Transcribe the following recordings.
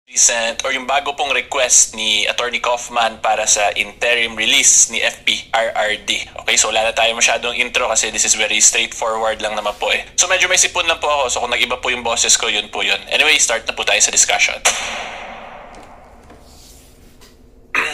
recent or yung bago pong request ni Attorney Kaufman para sa interim release ni Fprrd. Okay, so wala na tayo masyadong intro kasi this is very straightforward lang naman po eh. So medyo may sipon lang po ako, so kung nag-iba po yung boses ko, yun po yun. Anyway, start na po tayo sa discussion.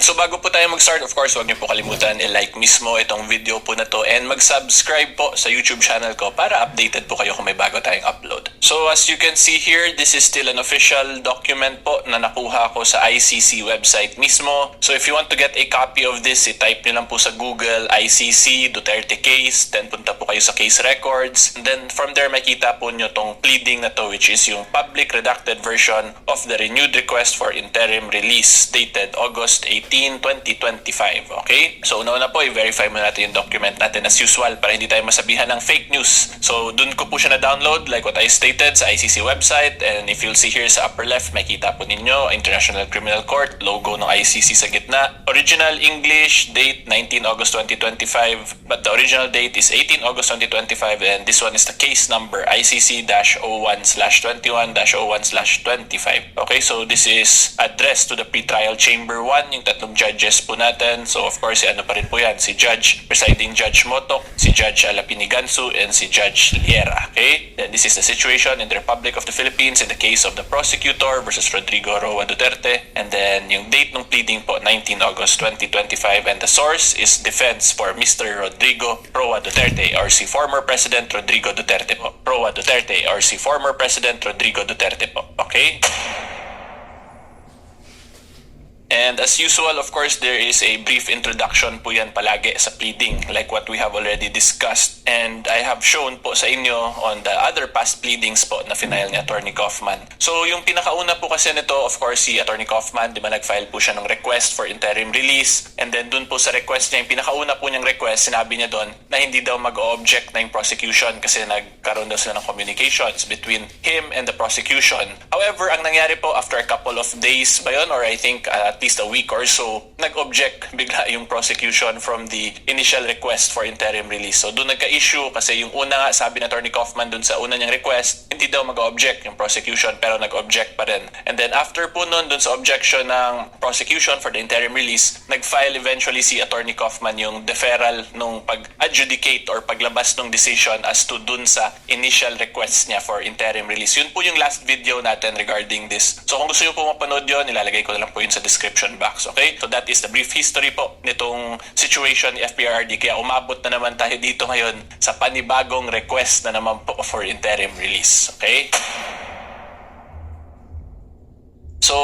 So bago po tayo mag-start, of course, huwag niyo po kalimutan i-like mismo itong video po na to and mag-subscribe po sa YouTube channel ko para updated po kayo kung may bago tayong upload. So as you can see here, this is still an official document po na nakuha ko sa ICC website mismo. So if you want to get a copy of this, i-type niyo lang po sa Google ICC Duterte case, then punta po kayo sa case records. And then from there, makita po niyo tong pleading na to, which is yung public redacted version of the renewed request for interim release dated August 18, 2025. Okay? So una-una po, i-verify mo natin yung document natin as usual para hindi tayo masabihan ng fake news. So dun ko po siya na-download like what I stated sa ICC website, and if you'll see here sa upper left, makita po ninyo International Criminal Court, logo ng ICC sa gitna. Original English, date 19 August 2025, but the original date is 18 August 2025, and this one is the case number ICC-01/21-01/25. Okay, so this is addressed to the pretrial chamber 1, yung tatlong judges po natin. So of course, ano pa rin po yan, si Presiding Judge Motok, si Judge Alapinigansu, and si Judge Liera. Okay, then this is the situation in the Republic of the Philippines in the case of the prosecutor versus Rodrigo Roa Duterte, and then yung date ng pleading po 19 August 2025, and the source is defense for Mr. Rodrigo Roa Duterte or si former President Rodrigo Duterte po. Roa Duterte or si former President Rodrigo Duterte po. Okay? And as usual, of course, there is a brief introduction po yan palagi sa pleading like what we have already discussed. And I have shown po sa inyo on the other past pleadings po na final ni Attorney Kaufman. So yung pinakauna po kasi nito, of course, si Attorney Kaufman, di ba nag-file po siya ng request for interim release. And then dun po sa request niya, yung pinakauna po niyang request, sinabi niya doon na hindi daw mag-object na yung prosecution kasi nagkaroon daw sila ng communications between him and the prosecution. However, ang nangyari po after a couple of days ba yun, or I think at least a week or so, nag-object bigla yung prosecution from the initial request for interim release. So doon nagka-issue kasi yung una nga, sabi ni Attorney Kaufman doon sa una niyang request, hindi daw mag-object yung prosecution pero nag-object pa rin. And then after po nun, doon sa objection ng prosecution for the interim release, nag-file eventually si Attorney Kaufman yung deferral nung pag-adjudicate or paglabas ng decision as to dun sa initial request niya for interim release. Yun po yung last video natin regarding this. So kung gusto nyo po mapanood yun, ilalagay ko na lang po yun sa description box. Okay? So that is the brief history po nitong situation ni Fprrd. Kaya umabot na naman tayo dito ngayon sa panibagong request na naman po for interim release. Okay? So,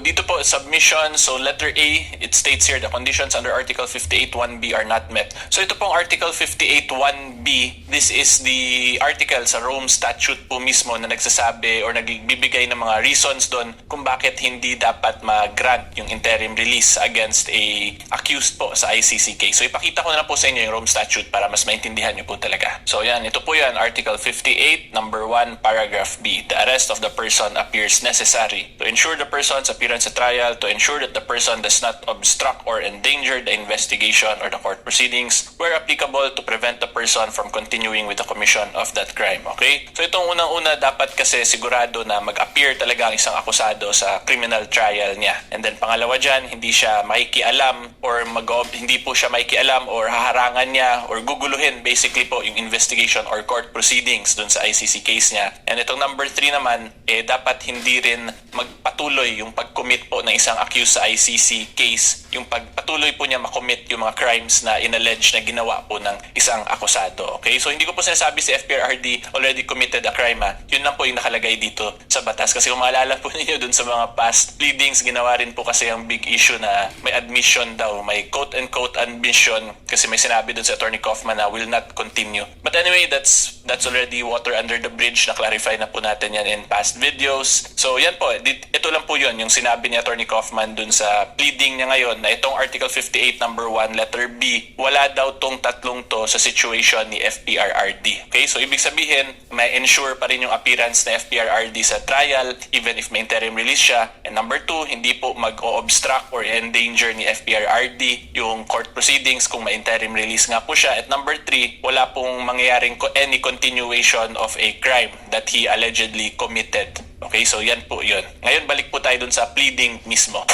dito po, submission. So, letter A, it states here, the conditions under Article 58.1b are not met. So, ito pong Article 58.1b, this is the article sa Rome Statute po mismo na nagsasabi or nagbibigay ng mga reasons doon kung bakit hindi dapat mag-grant yung interim release against a accused po sa ICC case. So, ipakita ko na lang po sa inyo yung Rome Statute para mas maintindihan nyo po talaga. So, yan, ito po yan, Article 58, number 1, paragraph B. The arrest of the person appears necessary to ensure the person's appearance at trial, to ensure that the person does not obstruct or endanger the investigation or the court proceedings, where applicable, to prevent the person from continuing with the commission of that crime. Okay? So itong unang-una, dapat kasi sigurado na mag-appear talaga ang isang akusado sa criminal trial niya. And then pangalawa dyan, hindi siya makikialam or hindi po siya makikialam or haharangan niya or guguluhin basically po yung investigation or court proceedings dun sa ICC case niya. And itong number 3 naman, dapat hindi rin magpatuloy yung pag-commit po ng isang accused sa ICC case, yung pagpatuloy po niya makommit yung mga crimes na inallege na ginawa po ng isang akusado. Okay? So hindi ko po sinasabi si Fprrd already committed a crime. Yun lang po yung nakalagay dito sa batas. Kasi kung maalala po ninyo dun sa mga past pleadings, ginawa rin po kasi ang big issue na may admission daw, may quote-unquote admission kasi may sinabi dun sa Attorney Kaufman na will not continue. But anyway, that's already water under the bridge. Na-clarify na po natin yan in past videos. So yan po, ito lang po yun, yung sinabi ni Attorney Kaufman dun sa pleading niya ngayon na itong Article 58 number 1 letter B, wala daw tong tatlong to sa situation ni Fprrd. Okay? So ibig sabihin, may ensure pa rin yung appearance na Fprrd sa trial even if may interim release siya. And number 2, hindi po mag-o-obstruct or endanger ni Fprrd yung court proceedings kung may interim release nga po siya. At number 3, wala pong mangyayaring any continuation of a crime that he allegedly committed. Okay, so yan po yun. Ngayon balik po tayo dun sa pleading mismo.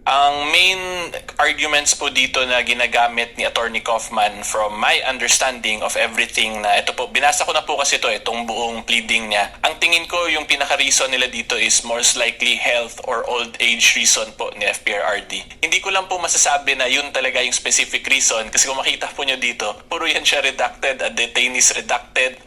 Ang main arguments po dito na ginagamit ni Attorney Kaufman, from my understanding of everything, na ito po, binasa ko na po kasi itong buong pleading niya. Ang tingin ko yung pinaka-reason nila dito is most likely health or old age reason po ni Fprrd. Hindi ko lang po masasabi na yun talaga yung specific reason, kasi kung makita po nyo dito, puro yan siya redacted, a detainees redacted.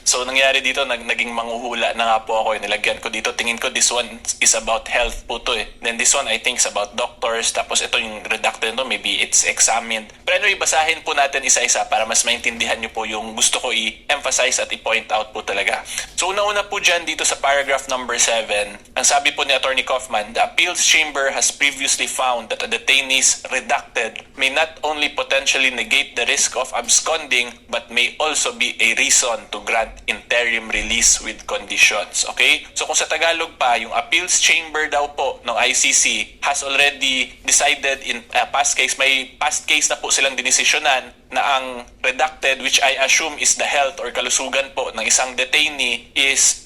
So nangyari dito, naging manghuhula na nga po ako. Nilagyan ko dito, tingin ko this one is about health po to eh. Then this one I think is about doctors, tapos ito yung redacted no, maybe it's examined. Pero anyway, basahin po natin isa-isa para mas maintindihan nyo po yung gusto ko i-emphasize at i-point out po talaga. So una-una po dyan dito sa paragraph number 7, ang sabi po ni Attorney Kaufman, the appeals chamber has previously found that a detainee's redacted may not only potentially negate the risk of absconding but may also be a reason to grant interim release with conditions. Okay? So kung sa Tagalog pa, yung appeals chamber daw po ng ICC has already decided in past case, may past case na po silang dinesisyonan na ang redacted, which I assume is the health or kalusugan po ng isang detainee, is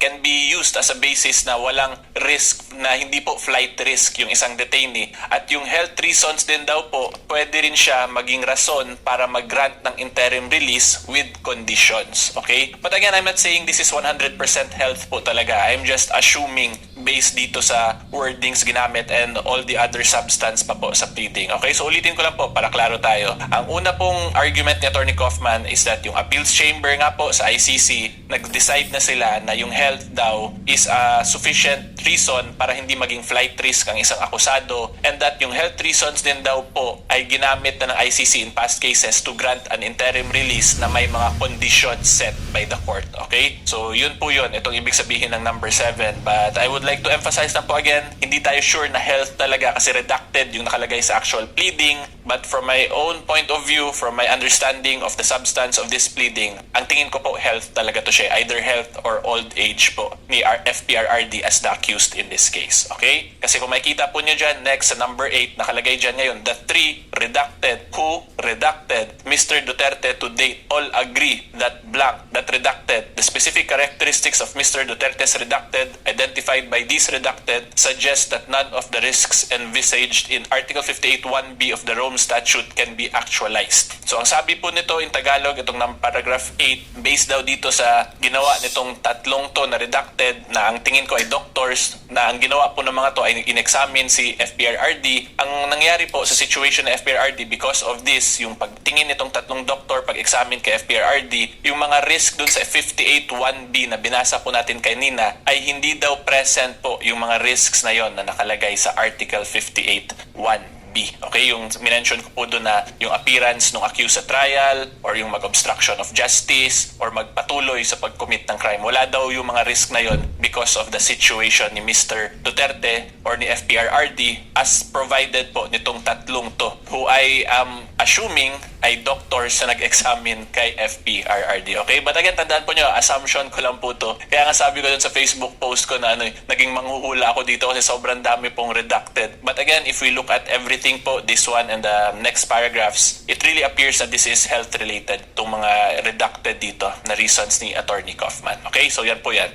can be used as a basis na walang risk, na hindi po flight risk yung isang detainee. At yung health reasons din daw po, pwede rin siya maging rason para mag-grant ng interim release with conditions. Okay? But again, I'm not saying this is 100% health po talaga. I'm just assuming based dito sa wordings ginamit and all the other substance pa po sa pleading. Okay? So ulitin ko lang po para klaro tayo. Ang una pong argument ni Attorney Kaufman is that yung appeals chamber nga po sa ICC, nag-decide na sila na yung health daw is a sufficient reason para hindi maging flight risk ang isang akusado, and that yung health reasons din daw po ay ginamit na ng ICC in past cases to grant an interim release na may mga conditions set by the court. Okay? So yun po yun. Itong ibig sabihin ng number 7. But I would like to emphasize na po again, hindi tayo sure na health talaga kasi redacted yung nakalagay sa actual pleading. But from my own point of view, from my understanding of the substance of this pleading, ang tingin ko po health talaga to siya. Either health or old age po ni Fprrd as the accused in this case. Okay? Kasi kung makikita po nyo dyan, next sa number 8, nakalagay dyan ngayon, the 3 redacted, who redacted, Mr. Duterte to date, all agree that blank, that redacted, the specific characteristics of Mr. Duterte's redacted, identified by these redacted, suggest that none of the risks envisaged in Article 58(1)(b) of the Rome Statute can be actualized. So ang sabi po nito in Tagalog, itong paragraph 8, based daw dito sa ginawa nitong tatlong to na redacted, na ang tingin ko ay doctors, na ang ginawa po ng mga to ay in-examine si Fprrd. Ang nangyari po sa situation ng Fprrd, because of this, yung pagtingin nitong tatlong doktor, pag-examine kay Fprrd, yung mga risk dun sa 58(1)(b) na binasa po natin kanina, ay hindi daw present po yung mga risks na yon na nakalagay sa Article 58(1)(b). Okay, yung minention ko po doon na yung appearance ng accused sa trial, or yung mag-obstruction of justice, or magpatuloy sa pag-commit ng crime. Wala daw yung mga risk na yon because of the situation ni Mr. Duterte or ni Fprrd as provided po nitong tatlong to, who I am assuming ay doctors na nag-examine kay Fprrd. Okay? But again, tandaan po nyo, assumption ko lang po to. Kaya nga sabi ko dun sa Facebook post ko na naging manghuhula ako dito kasi sobrang dami pong redacted. But again, if we look at everything po, this one and the next paragraphs, it really appears that this is health-related, itong mga redacted dito na reasons ni Attorney Kaufman. Okay? So yan po yan.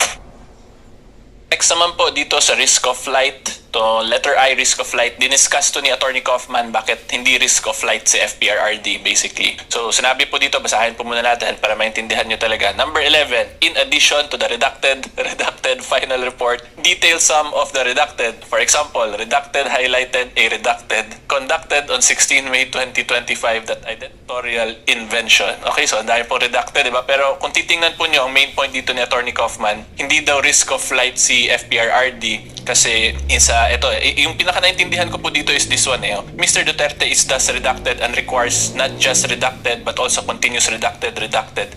Next naman po dito sa risk of flight, to letter I, risk of flight, diniscuss to ni Attorney Kaufman bakit hindi risk of flight si Fprrd basically. So sinabi po dito, basahin po muna natin para maintindihan nyo talaga. Number 11, in addition to the redacted final report, detail some of the redacted. For example, redacted highlighted a redacted conducted on 16 May 2025 that editorial invention. Okay, so ang dami po redacted, diba? Pero kung titingnan po nyo, ang main point dito ni Attorney Kaufman, hindi daw risk of flight si Fprrd kasi ito, yung pinaka-naintindihan ko po dito is this one. Mr. Duterte is thus redacted and requires not just redacted but also continuous redacted.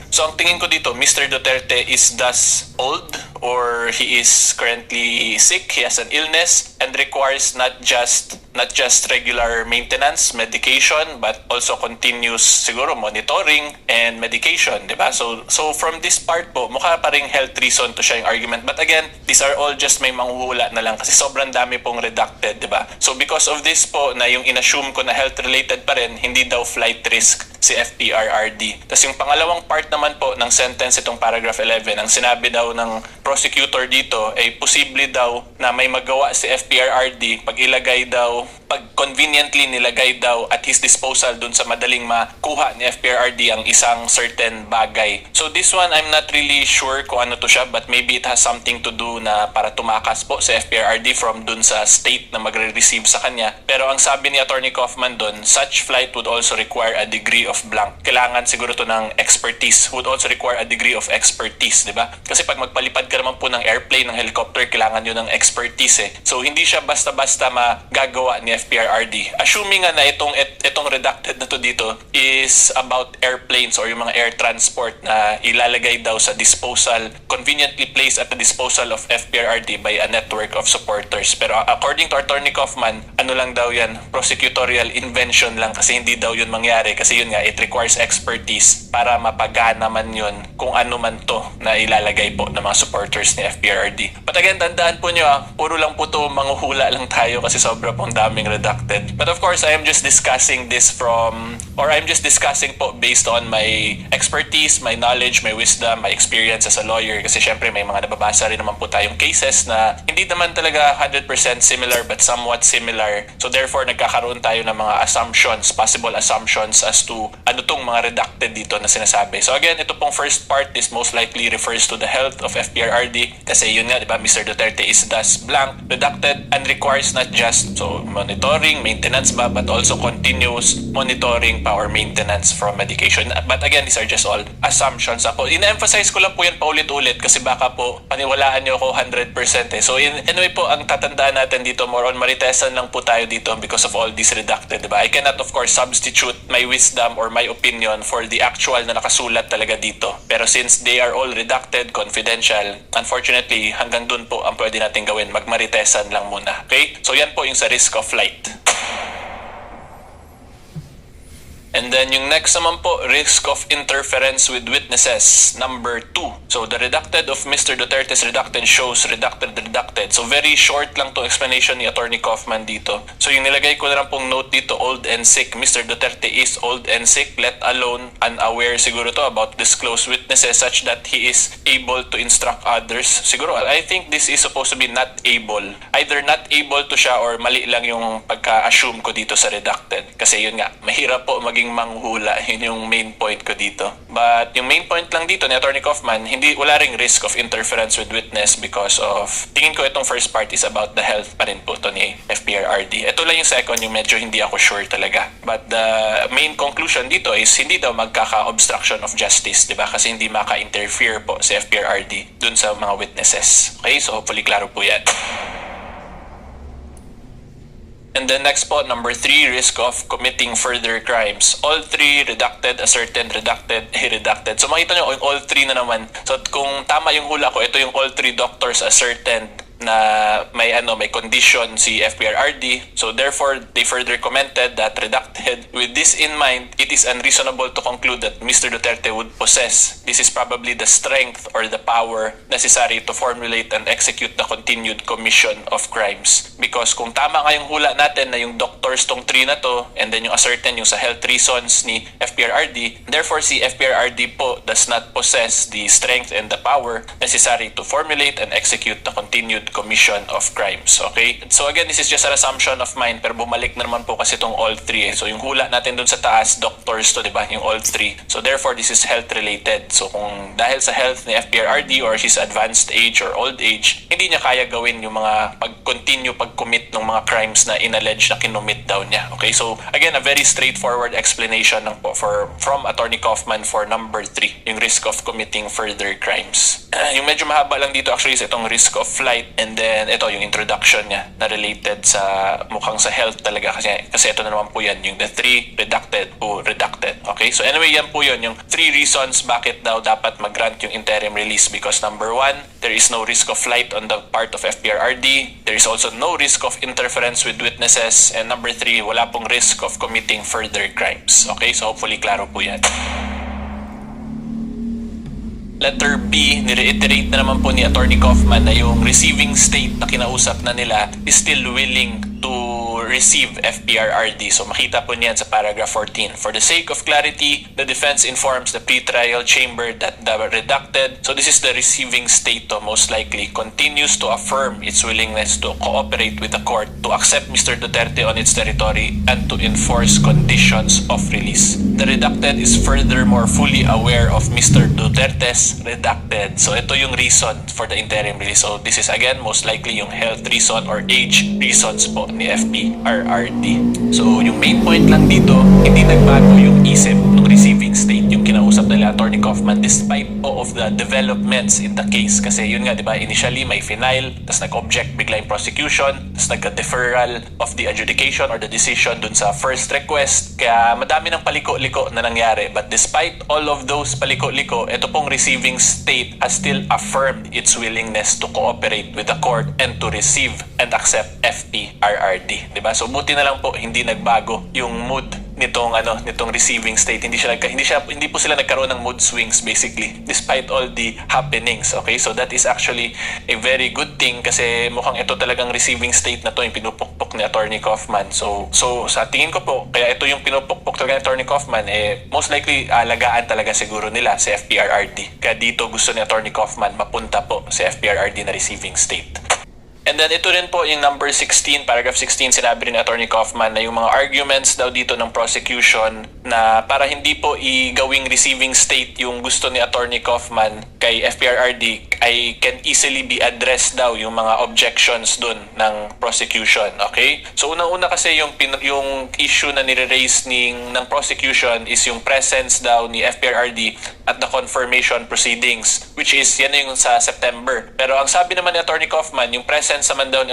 So ang tingin ko dito, Mr. Duterte is thus old, or he is currently sick, he has an illness, and requires not just not just regular maintenance, medication, but also continuous siguro monitoring and medication, di ba? So from this part po, mukha pa ring health reason to siya yung argument. But again, these are all just may manghuhula na lang kasi sobrang dami pong redacted, di ba? So because of this po, na yung inassume ko na health-related pa rin, hindi daw flight risk si Fprrd. Tapos yung pangalawang part naman po ng sentence itong paragraph 11, ang sinabi daw ng prosecutor dito ay posible daw na may magawa si Fprrd pag ilagay daw, pag conveniently nilagay daw at his disposal dun sa madaling makuha ni Fprrd ang isang certain bagay. So this one, I'm not really sure kung ano to siya, but maybe it has something to do na para tumakas po si Fprrd from dun sa state na magre-receive sa kanya. Pero ang sabi ni Attorney Kaufman dun, such flight would also require a degree of blank. Kailangan siguro to ng expertise, would also require a degree of expertise, di ba? Kasi pag magpalipad ka naman po ng airplane, ng helicopter, kailangan yun ng expertise eh. So hindi siya basta-basta magagawa ni Fprrd. Assuming nga na itong redacted na to dito is about airplanes or yung mga air transport na ilalagay daw sa disposal, conveniently placed at the disposal of Fprrd by a network of supporters. Pero according to Attorney Kaufman, ano lang daw yan, prosecutorial invention lang kasi hindi daw yun mangyari kasi yun nga, it requires expertise para mapagana man yun kung ano man to na ilalagay po ng mga supporters ni Fprrd. But again, tandaan po nyo puro lang po to manghuhula lang tayo kasi sobra pong daming redacted. But of course, I am just discussing this I'm just discussing po based on my expertise, my knowledge, my wisdom, my experience as a lawyer kasi syempre may mga nababasa rin naman po tayong cases na hindi naman talaga 100% similar but somewhat similar. So therefore, nagkakaroon tayo ng mga assumptions, possible assumptions as to ano tong mga redacted dito na sinasabi. So again, ito pong first part is most likely refers to the health of Fprrd kasi yun nga, di ba, Mr. Duterte is thus blank, redacted, and requires not just monitoring, maintenance ba, but also continuous monitoring, power maintenance from medication. But again, these are just all assumptions. Ako, ina-emphasize ko lang po yan paulit-ulit kasi baka po paniwalaan nyo ako 100% eh. So anyway po, ang tatandaan natin dito, more on maritesan lang po tayo dito because of all these redacted, di ba? I cannot of course substitute my wisdom or my opinion for the actual na nakasulat talaga dito. Pero since they are all redacted, confidential, unfortunately, hanggang dun po ang pwede natin gawin, magmaritesan lang muna. Okay? So yan po yung sa risk of flight. And then yung next naman po, risk of interference with witnesses, number 2. So the redacted of Mr. Duterte's redacted shows redacted. So very short lang to explanation ni Attorney Kaufman dito. So yung nilagay ko na lang pong note dito, old and sick. Mr. Duterte is old and sick, let alone unaware siguro to about disclosed witnesses such that he is able to instruct others. Siguro, I think this is supposed to be not able. Either not able to siya or mali lang yung pagka-assume ko dito sa redacted. Kasi yun nga, mahirap po maging manghula. Yun yung main point ko dito. But yung main point lang dito ni Attorney Kaufman, wala ring risk of interference with witness because of, tingin ko itong first part is about the health pa rin po to ni Fprrd. Ito lang yung second, yung medyo hindi ako sure talaga. But the main conclusion dito is hindi daw magkaka-obstruction of justice, di ba? Kasi hindi maka-interfere po si Fprrd dun sa mga witnesses. Okay, so hopefully klaro po yan. And then next po, number 3, risk of committing further crimes. All 3 redacted, ascertained, redacted, redacted. So makita nyo, all 3 na naman. So kung tama yung hula ko, ito yung all 3 doctors ascertained na may condition si Fprrd. So therefore, they further commented that redacted. With this in mind, it is unreasonable to conclude that Mr. Duterte would possess. This is probably the strength or the power necessary to formulate and execute the continued commission of crimes. Because kung tama nga yung hula natin na yung doctors tong 3 na to, and then yung ascertain yung sa health reasons ni Fprrd, therefore si Fprrd po does not possess the strength and the power necessary to formulate and execute the continued commission of crimes. Okay? So again, this is just an assumption of mine, pero bumalik na naman po kasi itong all 3 eh. So yung hula natin dun sa taas, doctors to, di ba? Yung all 3. So therefore, this is health related. So kung dahil sa health ni Fprrd or his advanced age or old age, hindi niya kaya gawin yung mga pag-commit ng mga crimes na inallege na kinumit daw niya. Okay, so again, a very straightforward explanation ng po from Attorney Kaufman for number 3, yung risk of committing further crimes. Yung medyo mahaba lang dito actually is itong risk of flight, and then ito yung introduction niya na related sa mukhang sa health talaga, kasi ito na naman po yan, yung the 3 redacted o redacted. Okay, so anyway, yan po yun, yung 3 reasons bakit daw dapat mag-grant yung interim release. Because number 1, there is no risk of flight on the part of Fprrd. There is also no risk of interference with witnesses. And number 3, wala pong risk of committing further crimes. Okay, so hopefully klaro po yan. Letter B, nireiterate na naman po ni Attorney Kaufman na yung receiving state na kinausap na nila is still willing to receive Fprrd. So makita po niyan sa paragraph 14. For the sake of clarity, the defense informs the pretrial chamber that the redacted, so this is the receiving state, most likely continues to affirm its willingness to cooperate with the court to accept Mr. Duterte on its territory and to enforce conditions of release. The redacted is furthermore fully aware of Mr. Duterte's redacted. So ito yung reason for the interim release. So this is again most likely yung health reason or age reasons po ni Fprrd. So yung main point lang dito, hindi nagbago yung isip ng receiving state, yung kinausap nila Attorney Kaufman, despite all of the developments in the case. Kasi yun nga, di ba, initially may final, tapos nag-object bigla yung prosecution, tapos nagka-deferral of the adjudication or the decision dun sa first request. Kaya madami ng paliko-liko na nangyari. But despite all of those paliko-liko, ito pong receiving state has still affirmed its willingness to cooperate with the court and to receive and accept Fprrd. Diba? So buti na lang po hindi nagbago yung mood nitong receiving state. Hindi po sila nagkaroon ng mood swings basically despite all the happenings. Okay, so that is actually a very good thing, kasi mukhang ito talagang receiving state na to yung pinupukpok ni Attorney Kaufman. So sa tingin ko po, kaya ito yung pinupukpok talaga ni Attorney Kaufman, most likely alagaan talaga siguro nila si Fprrd. Kaya dito gusto ni Attorney Kaufman mapunta po si Fprrd na receiving state. And then ito rin po yung number 16, paragraph 16, sinabi rin ni Attorney Kaufman na yung mga arguments daw dito ng prosecution na para hindi po igawing receiving state yung gusto ni Attorney Kaufman kay Fprrd ay can easily be addressed daw yung mga objections dun ng prosecution. Okay? So unang-una kasi yung issue na nire-raise ng prosecution is yung presence daw ni Fprrd at the confirmation proceedings, which is yan yung sa September. Pero ang sabi naman ni Attorney Kaufman, yung presence naman daw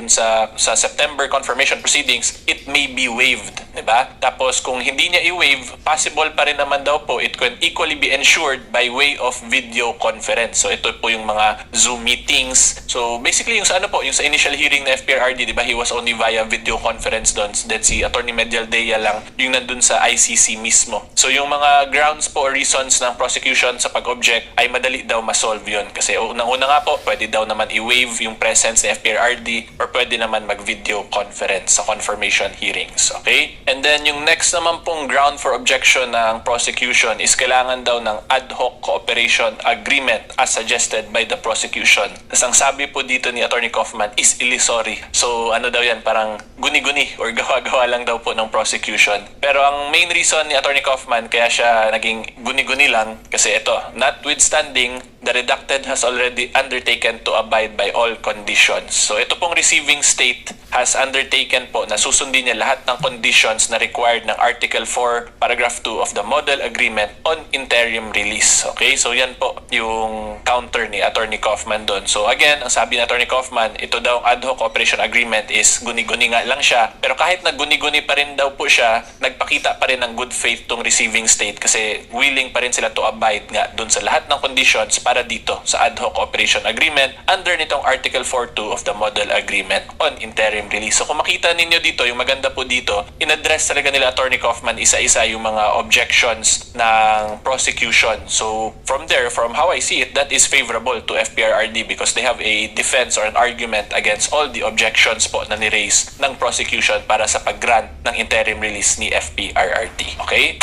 sa September confirmation proceedings, it may be waived, diba? Tapos kung hindi niya i-waive, possible pa rin naman daw po, it can equally be ensured by way of video conference. So ito po yung mga Zoom meetings. So basically yung sa yung sa initial hearing na Fprrd, diba, he was only via video conference doon. Then si Attorney Medialdea lang yung nandun sa ICC mismo. So yung mga grounds po or reasons ng prosecution sa pag-object ay madali daw ma-solve yun. Kasi unang-una nga po, pwede daw naman i-waive yung presence ni Fprrd or pwede naman mag-video conference sa confirmation hearings. Okay? And then yung next naman pong ground for objection ng prosecution is kailangan daw ng ad hoc cooperation agreement as suggested by the prosecution. Tapos ang sabi po dito ni Attorney Kaufman is illusory. So daw yan, parang guni-guni or gawa-gawa lang daw po ng prosecution. Pero ang main reason ni Attorney Kaufman kaya siya naging guni-guni lang kasi ito, notwithstanding, the redacted has already undertaken to abide by all conditions. So ito pong receiving state has undertaken po na susundin niya lahat ng conditions na required ng Article 4, Paragraph 2 of the Model Agreement on Interim Release. Okay? So yan po yung counter ni Attorney Kaufman doon. So again, ang sabi ni Attorney Kaufman, ito daw ad hoc cooperation agreement is guni-guni nga lang siya. Pero kahit na guni-guni pa rin daw po siya, nagpakita pa rin ng good faith tong receiving state kasi willing pa rin sila to abide nga doon sa lahat ng conditions para dito sa ad hoc cooperation agreement under nitong Article 4.2 of the Model Agreement on Interim Release. So kung makita ninyo dito, yung maganda po dito, in-address talaga nila Attorney Kaufman isa-isa yung mga objections ng prosecution. So from there, from how I see it, that is favorable to Fprrd because they have a defense or an argument against all the objections po na ni-raise ng prosecution para sa pag-grant ng interim release ni Fprrd. Okay?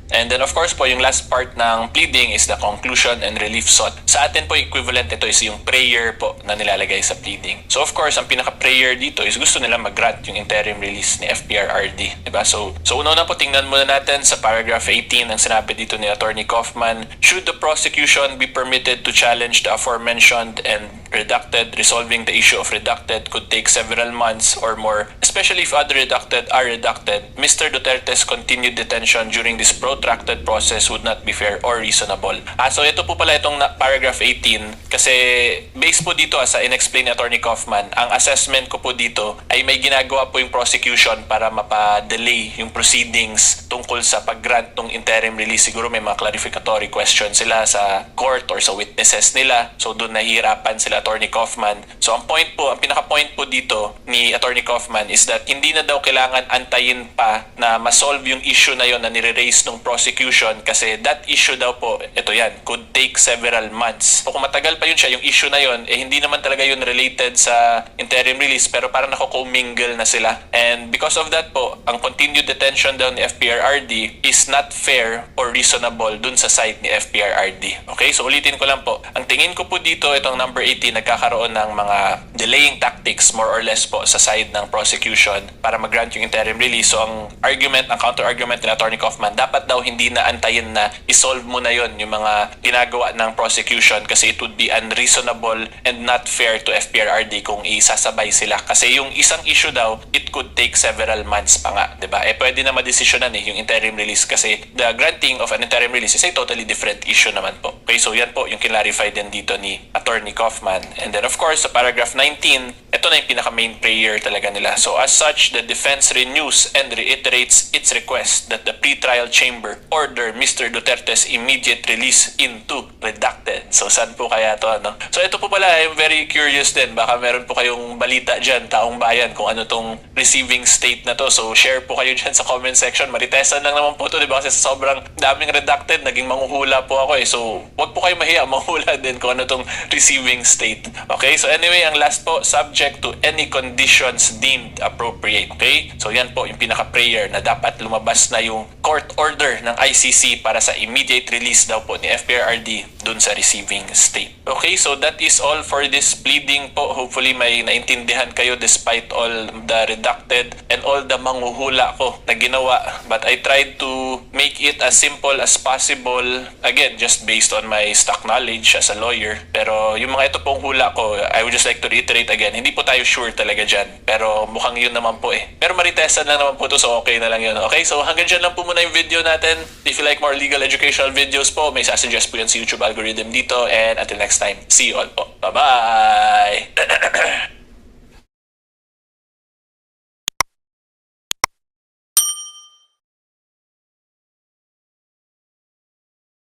And then of course po, yung last part ng pleading is the conclusion and relief sought. Sa atin po, equivalent ito is yung prayer po na nilalagay sa pleading. So of course, ang pinaka-prayer dito is gusto nila mag-grant yung interim release ni Fprrd. Diba? So una po, tingnan muna natin sa paragraph 18 ang sinabi dito ni Attorney Kaufman. Should the prosecution be permitted to challenge the aforementioned and redacted. Resolving the issue of redacted could take several months or more, especially if other redacted are redacted. Mr. Duterte's continued detention during this protracted process would not be fair or reasonable. So ito po pala itong paragraph 18 kasi based po dito sa inexplain ni Attorney Kaufman, ang assessment ko po dito ay may ginagawa po yung prosecution para mapa-delay yung proceedings tungkol sa pag-grant ng interim release. Siguro may mga clarificatory questions sila sa court or sa witnesses nila. So doon nahihirapan sila Attorney Kaufman. So ang pinaka-point po dito ni Attorney Kaufman is that hindi na daw kailangan antayin pa na ma-solve yung issue na yon na nire-raise ng prosecution kasi that issue daw po, ito yan, could take several months. So kung matagal pa yun siya, yung issue na yon, hindi naman talaga yun related sa interim release pero parang nako-commingle na sila. And because of that po, ang continued detention daw ni Fprrd is not fair or reasonable dun sa side ni Fprrd. Okay, so ulitin ko lang po. Ang tingin ko po dito, itong number 18, nagkakaroon ng mga delaying tactics more or less po sa side ng prosecution para mag-grant yung interim release. So ang counter-argument ni Attorney Kaufman, dapat daw hindi na antayin na isolve mo na yon yung mga ginagawa ng prosecution kasi it would be unreasonable and not fair to Fprrd kung isasabay sila. Kasi yung isang issue daw, it could take several months pa nga, diba? Pwede na madesisyonan yung interim release kasi the granting of an interim release is a totally different issue naman po. Okay, so yan po yung clarify din dito ni Attorney Kaufman. And then of course, sa paragraph 19, ito na yung pinaka-main prayer talaga nila. So as such, the defense renews and reiterates its request that the pretrial chamber order Mr. Duterte's immediate release into redacted. So saan po kaya to, ano? So ito po pala, I'm very curious din. Baka meron po kayong balita dyan, taong bayan, kung ano tong receiving state na to. So share po kayo dyan sa comment section. Maritesan lang naman po to, diba? Kasi sa sobrang daming redacted, naging manghuhula po ako eh. So wag po kayo mahiya, manghula din kung ano tong receiving state. Okay, so anyway, ang last po, subject to any conditions deemed appropriate. Okay, so yan po yung pinaka-prayer na dapat lumabas na yung court order ng ICC para sa immediate release daw po ni Fprrd dun sa receiving state. Okay, so that is all for this pleading po. Hopefully may naintindihan kayo despite all the redacted and all the manghuhula ko na ginawa. But I tried to make it as simple as possible. Again, just based on my stock knowledge as a lawyer. Pero yung mga ito pong hula ko, I would just like to reiterate again, hindi po tayo sure talaga dyan. Pero mukhang yun naman po eh. Pero maritesan lang naman po to, so okay na lang yun. Okay, so hanggang dyan lang po muna yung video natin. If you like more legal educational videos po, may sasuggest po yan sa YouTube algorithm dito. And until next time, see you all po. Bye-bye!